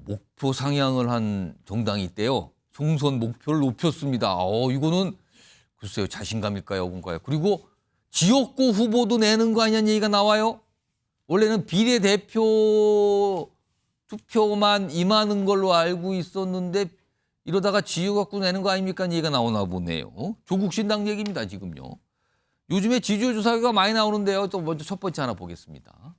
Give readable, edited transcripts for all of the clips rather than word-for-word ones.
목표 상향을 한 정당이 있대요. 총선 목표를 높였습니다. 이거는 글쎄요, 자신감일까요, 뭔가요? 그리고 지역구 후보도 내는 거 아니냐는 얘기가 나와요. 원래는 비례대표 투표만 임하는 걸로 알고 있었는데 이러다가 지역구 내는 거 아닙니까? 얘기가 나오나 보네요. 조국 신당 얘기입니다, 지금요. 요즘에 지지율 조사가 많이 나오는데요. 또 먼저 첫 번째 하나 보겠습니다.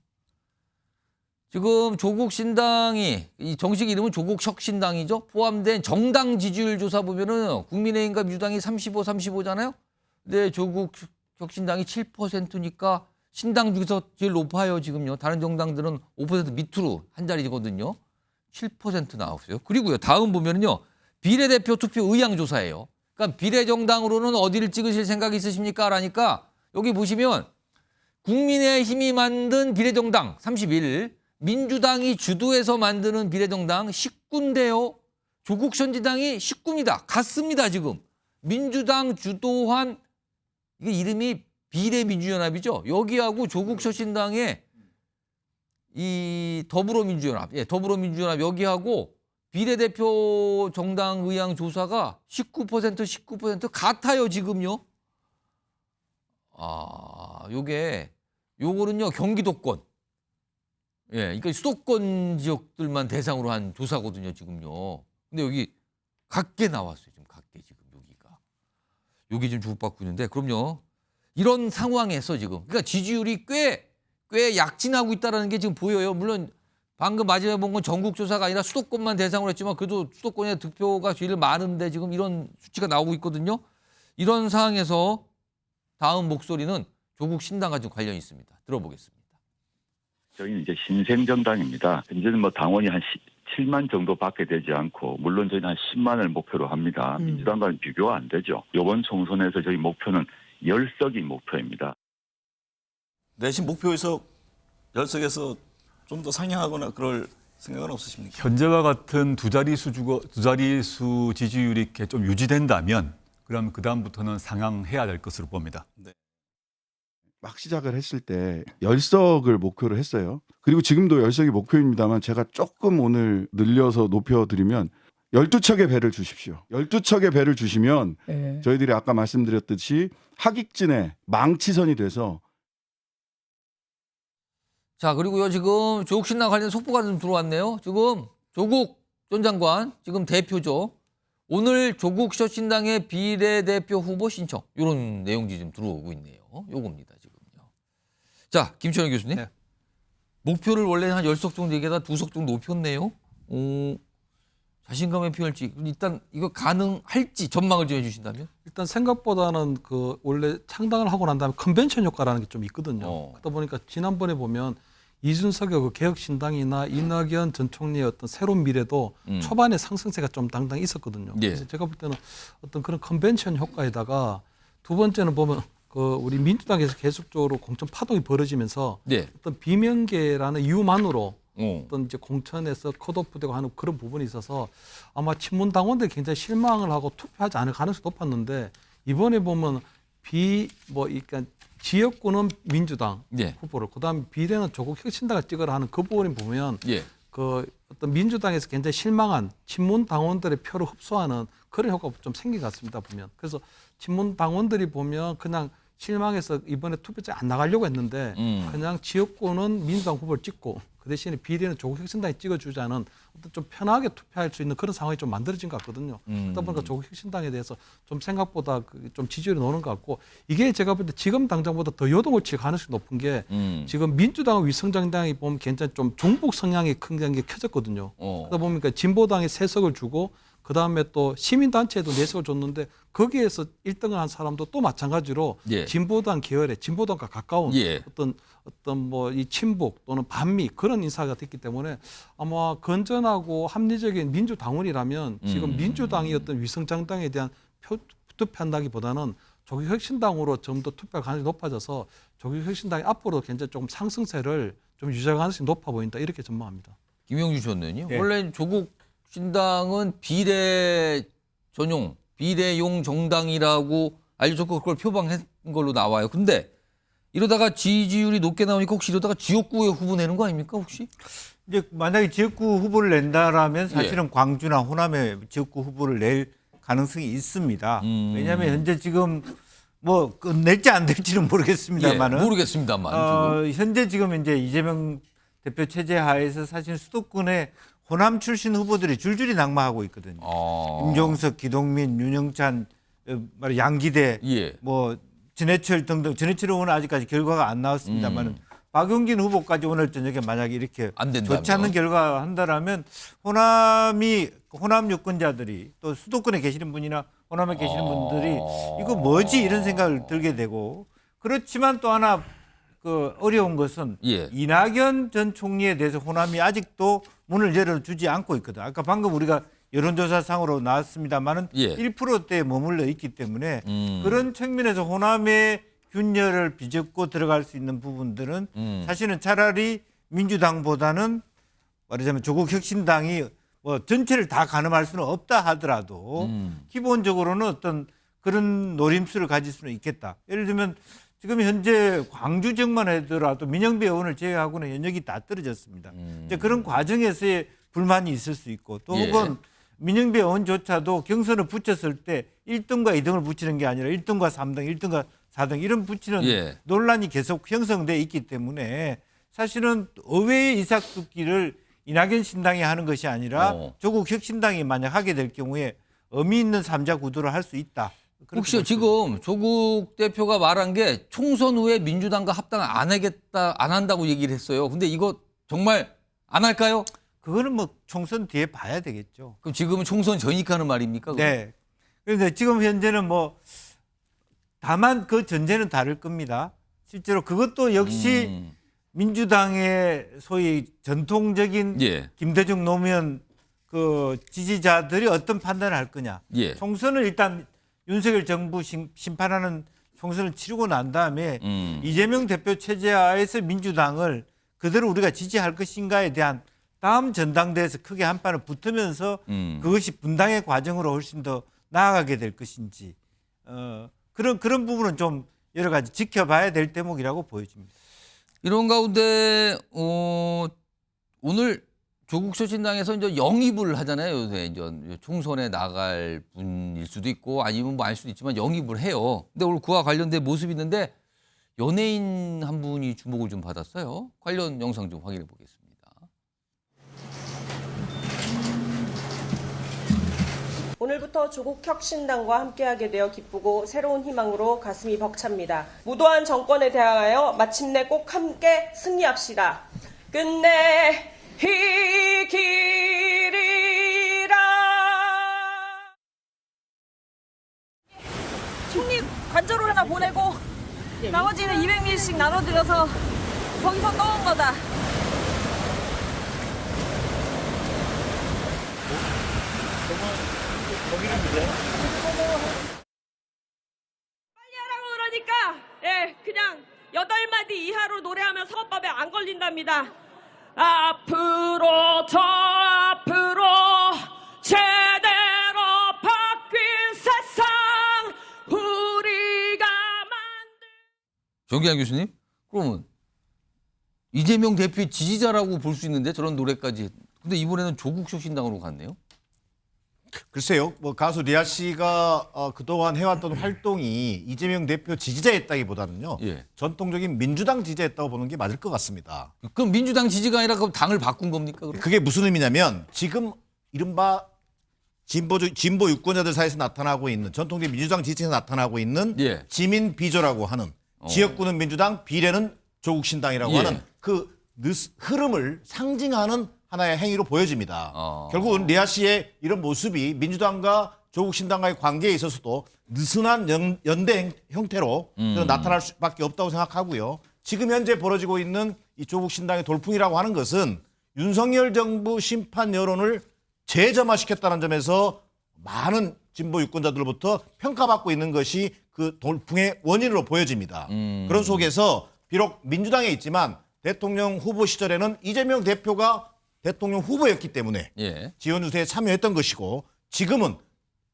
지금 조국 신당이 이 정식 이름은 조국 혁신당이죠. 포함된 정당 지지율 조사 보면은 국민의힘과 민주당이 35잖아요. 근데 조국 혁신당이 7%니까 신당 중에서 제일 높아요, 지금요. 다른 정당들은 5% 밑으로 한 자리거든요. 7% 나왔어요. 그리고요, 다음 보면은요, 비례대표 투표 의향 조사예요. 그러니까 비례정당으로는 어디를 찍으실 생각이 있으십니까? 라니까 여기 보시면 국민의힘이 만든 비례정당 31, 민주당이 주도해서 만드는 비례정당 19인데요. 조국 혁신당이 19입니다. 같습니다, 지금. 민주당 주도한 이게 이름이 비례민주연합이죠. 여기하고 조국 혁신당의 이 더불어민주연합, 여기하고 비례대표 정당 의향 조사가 19% 같아요, 지금요. 요거는요, 경기도권. 그러니까 수도권 지역들만 대상으로 한 조사거든요, 지금요. 근데 여기 같게 나왔어요, 지금 같게 지금 여기가. 여기 지금 주목받고 있는데, 그럼요. 이런 상황에서 지금, 그러니까 지지율이 꽤 약진하고 있다는 게 지금 보여요. 물론 방금 마지막에 본 건 전국 조사가 아니라 수도권만 대상으로 했지만 그래도 수도권의 득표가 제일 많은데 지금 이런 수치가 나오고 있거든요. 이런 상황에서 다음 목소리는 조국 신당과 좀 관련이 있습니다. 들어보겠습니다. 저희는 이제 신생정당입니다. 현재는 뭐 당원이 한 7만 정도밖에 되지 않고, 물론 저희는 한 10만을 목표로 합니다. 민주당과는 비교가 안 되죠. 이번 총선에서 저희 목표는 10석이 목표입니다. 내신 목표에서 10석에서 좀 더 상향하거나 그럴 생각은 없으십니까? 현재와 같은 두 자리수 지지율이 이렇게 좀 유지된다면 그럼 그다음부터는 상향해야 될 것으로 봅니다. 네. 막 시작을 했을 때 10석을 목표로 했어요. 그리고 지금도 10석이 목표입니다만 제가 조금 오늘 늘려서 높여드리면 12척의 배를 주십시오. 12척의 배를 주시면 저희들이 아까 말씀드렸듯이 하객진의 망치선이 돼서. 자, 그리고요, 지금 조국 신당 관련 속보가 좀 들어왔네요. 지금 조국 전 장관, 지금 대표죠. 오늘 조국 혁신당의 비례대표 후보 신청, 이런 내용이 좀 들어오고 있네요. 요겁니다, 지금요. 자, 김천현 교수님. 네. 목표를 원래는 한 10석 정도 얘기하다 2석 정도 높였네요. 자신감의 표현일지, 일단 이거 가능할지 전망을 좀 해주신다면? 일단 생각보다는 그 원래 창당을 하고 난 다음에 컨벤션 효과라는 게 좀 있거든요. 그러다 보니까 지난번에 보면 이준석의 그 개혁신당이나 이낙연 전 총리의 어떤 새로운 미래도 초반에 상승세가 좀 당당히 있었거든요. 그래서 제가 볼 때는 어떤 그런 컨벤션 효과에다가 두 번째는 보면 그 우리 민주당에서 계속적으로 공천 파동이 벌어지면서 어떤 비명계라는 이유만으로 어떤 이제 공천에서 컷오프되고 하는 그런 부분이 있어서 아마 친문 당원들이 굉장히 실망을 하고 투표하지 않을 가능성이 높았는데 이번에 보면 그러니까 지역구는 민주당 후보를, 그다음에 비례는 조국 혁신당을 찍으라 하는 그 부분을 보면 그 어떤 민주당에서 굉장히 실망한 친문 당원들의 표를 흡수하는 그런 효과가 좀 생긴 것 같습니다, 보면. 그래서 친문 당원들이 보면 그냥 실망해서 이번에 투표장에 안 나가려고 했는데 그냥 지역구는 민주당 후보를 찍고 그 대신에 비례는 조국 혁신당이 찍어주자는 어떤 좀 편하게 투표할 수 있는 그런 상황이 좀 만들어진 것 같거든요. 그러다 보니까 조국 혁신당에 대해서 좀 생각보다 좀 지지율이 노는 것 같고, 이게 제가 볼 때 지금 당장보다 더 요동을 칠 가능성이 높은 게 지금 민주당과 위성정당이 보면 굉장히 좀 종북 성향이 큰 게 켜졌거든요. 그러다 보니까 진보당에 3석을 주고 그다음에 또 시민단체에도 4석을 줬는데 거기에서 1등을 한 사람도 또 마찬가지로 진보당 계열에 진보당과 가까운 어떤 뭐 이 친북 또는 반미 그런 인사가 됐기 때문에 아마 건전하고 합리적인 민주당원이라면 지금 민주당이 어떤 위성정당에 대한 투표한다기보다는 조국혁신당으로 좀 더 투표 가능성이 높아져서 조국혁신당이 앞으로 굉장히 조금 상승세를 좀 유지할 가능성이 높아 보인다, 이렇게 전망합니다. 김영주 전 의원님, 원래 조국 신당은 비례용 정당이라고 알려졌고 그걸 표방한 걸로 나와요. 근데 이러다가 지지율이 높게 나오니까 혹시 이러다가 지역구에 후보 내는 거 아닙니까 혹시? 이제 만약에 지역구 후보를 낸다라면 사실은 광주나 호남에 지역구 후보를 낼 가능성이 있습니다. 왜냐하면 현재 지금 뭐 낼지 안 될지는 모르겠습니다만은 모르겠습니다만 현재 지금 이제 이재명 대표 체제 하에서 사실 수도권에 호남 출신 후보들이 줄줄이 낙마하고 있거든요. 임종석, 기동민, 윤영찬, 양기대, 예. 뭐 진해철 등등. 진해철 의원은 아직까지 결과가 안 나왔습니다만은 박용진 후보까지 오늘 저녁에 만약에 이렇게 안 된다면. 좋지 않는 결과가 한다라면 호남 유권자들이 또 수도권에 계시는 분이나 호남에 계시는 분들이 이거 뭐지 이런 생각을 들게 되고 그렇지만 또 하나 그 어려운 것은 예. 이낙연 전 총리에 대해서 호남이 아직도 문을 열어주지 않고 있거든. 아까 방금 우리가 여론조사상으로 나왔습니다만은 예. 1%대에 머물러 있기 때문에 그런 측면에서 호남의 균열을 비집고 들어갈 수 있는 부분들은 사실은 차라리 민주당보다는 말하자면 조국혁신당이 뭐 전체를 다 가늠할 수는 없다 하더라도 기본적으로는 어떤 그런 노림수를 가질 수는 있겠다. 예를 들면 지금 현재 광주 지역만 하더라도 민영배 의원을 제외하고는 연역이 다 떨어졌습니다. 이제 그런 과정에서의 불만이 있을 수 있고 또 예. 혹은 민영배 의원조차도 경선을 붙였을 때 1등과 2등을 붙이는 게 아니라 1등과 3등, 1등과 4등 이런 붙이는 예. 논란이 계속 형성돼 있기 때문에 사실은 의회의 이삭붙기를 이낙연 신당이 하는 것이 아니라 조국 혁신당이 만약 하게 될 경우에 의미 있는 3자 구도를 할 수 있다. 혹시 지금 조국 대표가 말한 게 총선 후에 민주당과 합당 안 하겠다, 안 한다고 얘기를 했어요. 근데 이거 정말 안 할까요? 그거는 뭐 총선 뒤에 봐야 되겠죠. 그럼 지금은 총선 전이니까 하는 말입니까? 그럼? 네. 그런데 지금 현재는 뭐 다만 그 전제는 다를 겁니다. 실제로 그것도 역시 민주당의 소위 전통적인 예. 김대중 노무현 그 지지자들이 어떤 판단을 할 거냐. 예. 총선을 일단 윤석열 정부 심판하는 총선을 치르고 난 다음에 이재명 대표 체제하에서 민주당을 그대로 우리가 지지할 것인가에 대한 다음 전당대회에서 크게 한 판을 붙으면서 그것이 분당의 과정으로 훨씬 더 나아가게 될 것인지 그런 부분은 좀 여러 가지 지켜봐야 될 대목이라고 보여집니다. 이런 가운데 오늘 조국 혁신당에서 이제 영입을 하잖아요. 요새 이제 총선에 나갈 분일 수도 있고 아니면 뭐 알 수도 있지만 영입을 해요. 근데 오늘 그와 관련된 모습이 있는데 연예인 한 분이 주목을 좀 받았어요. 관련 영상 좀 확인해 보겠습니다. 오늘부터 조국 혁신당과 함께하게 되어 기쁘고 새로운 희망으로 가슴이 벅찹니다. 무도한 정권에 대항하여 마침내 꼭 함께 승리합시다. 끝내 이기리라. 총리 관저로 하나 보내고 나머지는 200ml씩 나눠드려서 거기서 떠온 거다. 빨리 하라고 그러니까 그냥 8마디 이하로 노래하면 사업법에 안 걸린답니다. 앞으로 저 앞으로 제대로 바뀐 세상 우리가 만들. 정기환 교수님, 그러면 이재명 대표의 지지자라고 볼 수 있는데 저런 노래까지. 근데 이번에는 조국 혁신당으로 갔네요. 글쎄요, 뭐 가수 리아 씨가 그동안 해왔던 활동이 이재명 대표 지지자였다기보다는요, 예. 전통적인 민주당 지지자였다고 보는 게 맞을 것 같습니다. 그럼 민주당 지지가 아니라 그럼 당을 바꾼 겁니까? 그럼? 그게 무슨 의미냐면 지금 이른바 진보 유권자들 사이에서 나타나고 있는 전통적인 민주당 지지에서 나타나고 있는 예. 지민 비조라고 하는 지역구는 민주당, 비례는 조국 신당이라고 예. 하는 그 흐름을 상징하는 하나의 행위로 보여집니다. 결국은 리아 씨의 이런 모습이 민주당과 조국 신당과의 관계에 있어서도 느슨한 연대 형태로 나타날 수밖에 없다고 생각하고요. 지금 현재 벌어지고 있는 이 조국 신당의 돌풍이라고 하는 것은 윤석열 정부 심판 여론을 재점화시켰다는 점에서 많은 진보 유권자들로부터 평가받고 있는 것이 그 돌풍의 원인으로 보여집니다. 그런 속에서 비록 민주당에 있지만 대통령 후보 시절에는 이재명 대표가 대통령 후보였기 때문에 예. 지원 유세에 참여했던 것이고 지금은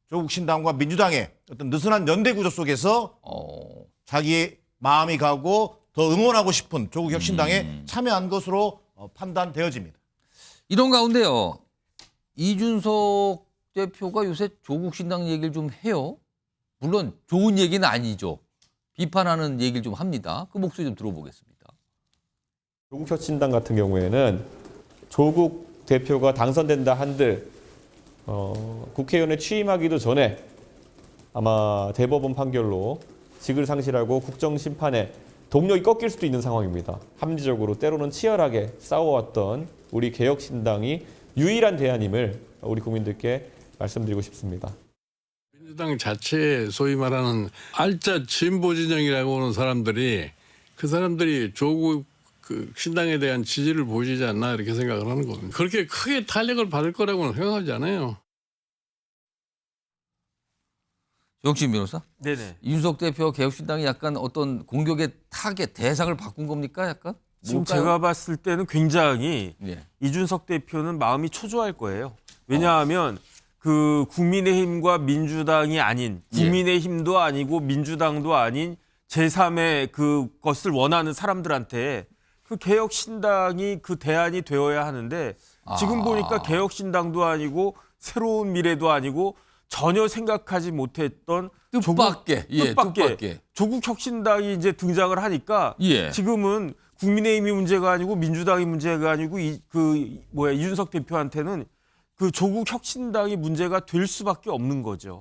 조국 신당과 민주당의 어떤 느슨한 연대 구조 속에서 자기의 마음이 가고 더 응원하고 싶은 조국 혁신당에 참여한 것으로 판단되어집니다. 이런 가운데요. 이준석 대표가 요새 조국 신당 얘기를 좀 해요. 물론 좋은 얘기는 아니죠. 비판하는 얘기를 좀 합니다. 그 목소리 좀 들어보겠습니다. 조국 혁신당 같은 경우에는 조국 대표가 당선된다 한들 국회의원에 취임하기도 전에 아마 대법원 판결로 직을 상실하고 국정심판에 동력이 꺾일 수도 있는 상황입니다. 합리적으로 때로는 치열하게 싸워왔던 우리 개혁신당이 유일한 대안임을 우리 국민들께 말씀드리고 싶습니다. 민주당 자체에 소위 말하는 알짜 진보 진영이라고 하는 사람들이 그 사람들이 조국 그 신당에 대한 지지를 보이지 않나 이렇게 생각을 하는 겁니다. 그렇게 크게 탄력을 받을 거라고는 생각하지 않아요. 정치인 변호사? 네네. 이준석 대표 개혁신당이 약간 어떤 공격의 타겟 대상을 바꾼 겁니까? 약간? 지금 뭘까요? 제가 봤을 때는 굉장히 예. 이준석 대표는 마음이 초조할 거예요. 왜냐하면 그 국민의힘과 민주당이 아닌 국민의힘도 아니고 민주당도 아닌 제3의 그것을 원하는 사람들한테 그 개혁신당이 그 대안이 되어야 하는데 지금 보니까 개혁신당도 아니고 새로운 미래도 아니고 전혀 생각하지 못했던 뜻밖의 뜻밖의 조국 혁신당이 이제 등장을 하니까 예. 지금은 국민의힘이 문제가 아니고 민주당이 문제가 아니고 이준석 대표한테는 그 조국 혁신당이 문제가 될 수밖에 없는 거죠.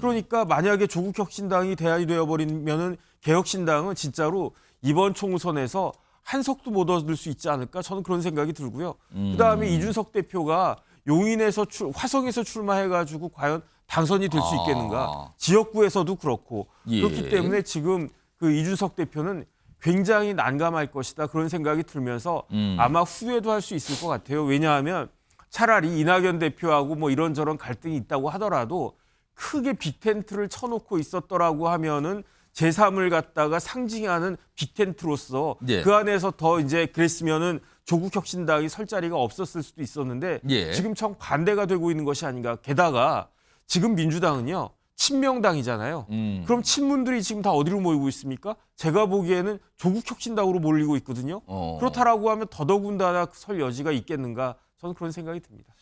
그러니까 만약에 조국 혁신당이 대안이 되어버리면은 개혁신당은 진짜로 이번 총선에서 한석도 못 얻을 수 있지 않을까 저는 그런 생각이 들고요. 그다음에 이준석 대표가 용인에서 화성에서 출마해가지고 과연 당선이 될 수 있겠는가? 지역구에서도 그렇고 그렇기 때문에 지금 그 이준석 대표는 굉장히 난감할 것이다 그런 생각이 들면서 아마 후회도 할 수 있을 것 같아요. 왜냐하면 차라리 이낙연 대표하고 뭐 이런저런 갈등이 있다고 하더라도 크게 빅텐트를 쳐놓고 있었더라고 하면은 제3을 갖다가 상징하는 빅텐트로서 그 안에서 더 이제 그랬으면은 조국 혁신당이 설 자리가 없었을 수도 있었는데 지금 정 반대가 되고 있는 것이 아닌가. 게다가 지금 민주당은요 친명당이잖아요. 그럼 친문들이 지금 다 어디로 모이고 있습니까? 제가 보기에는 조국 혁신당으로 몰리고 있거든요. 그렇다라고 하면 더더군다나 설 여지가 있겠는가? 저는 그런 생각이 듭니다.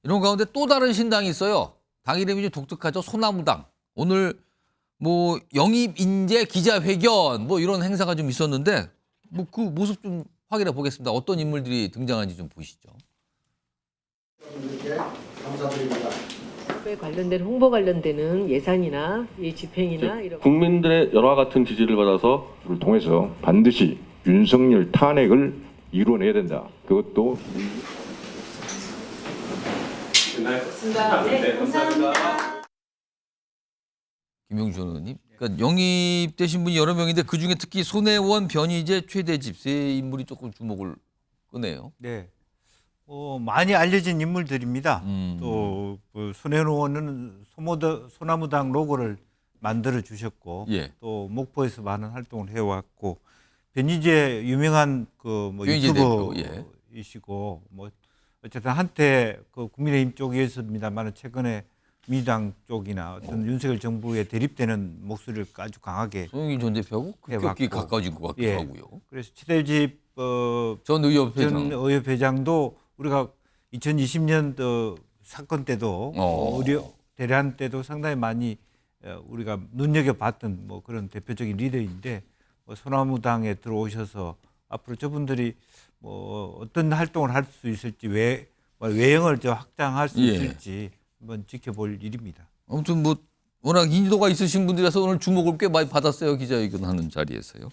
이런 가운데 또 다른 신당이 있어요. 당 이름이 좀 독특하죠. 소나무당. 오늘 뭐 영입 인재 기자회견 뭐 이런 행사가 좀 있었는데 뭐 그 모습 좀 확인해 보겠습니다. 어떤 인물들이 등장하는지 좀 보시죠. 감사드립니다. 관련된 홍보 관련되는 예산이나 이 집행이나 이런 국민들의 열화 같은 지지를 받아서 통해서 반드시 윤석열 탄핵을 이루어내야 된다. 그것도 고맙습니다. 네, 감사합니다. 김용준 의원님. 그러니까 영입되신 분이 여러 명인데 그중에 특히 손혜원, 변희재, 최대집 세 인물이 조금 주목을 끄네요. 네. 많이 알려진 인물들입니다. 또 손혜원 의원은 소나무당 로고를 만들어 주셨고 또 목포에서 많은 활동을 해왔고 변희재 유명한 유튜버이시고 뭐 어쨌든 한때 그 국민의힘 쪽이었습니다만 최근에 민주당 쪽이나 어떤 윤석열 정부에 대립되는 목소리를 아주 강하게 송영길 전 대표하고 급격히 가까워진 것 같기도 하고요. 그래서 최대집 전 의협회장도 우리가 2020년 사건 때도 의료 대란 때도 상당히 많이 우리가 눈여겨봤던 뭐 그런 대표적인 리더인데 소나무당에 들어오셔서 앞으로 저분들이 뭐 어떤 활동을 할 수 있을지 외형을 확장할 수 있을지 한번 지켜볼 일입니다. 아무튼 뭐 워낙 인지도가 있으신 분들이라서 오늘 주목을 꽤 많이 받았어요. 기자회견하는 자리에서요.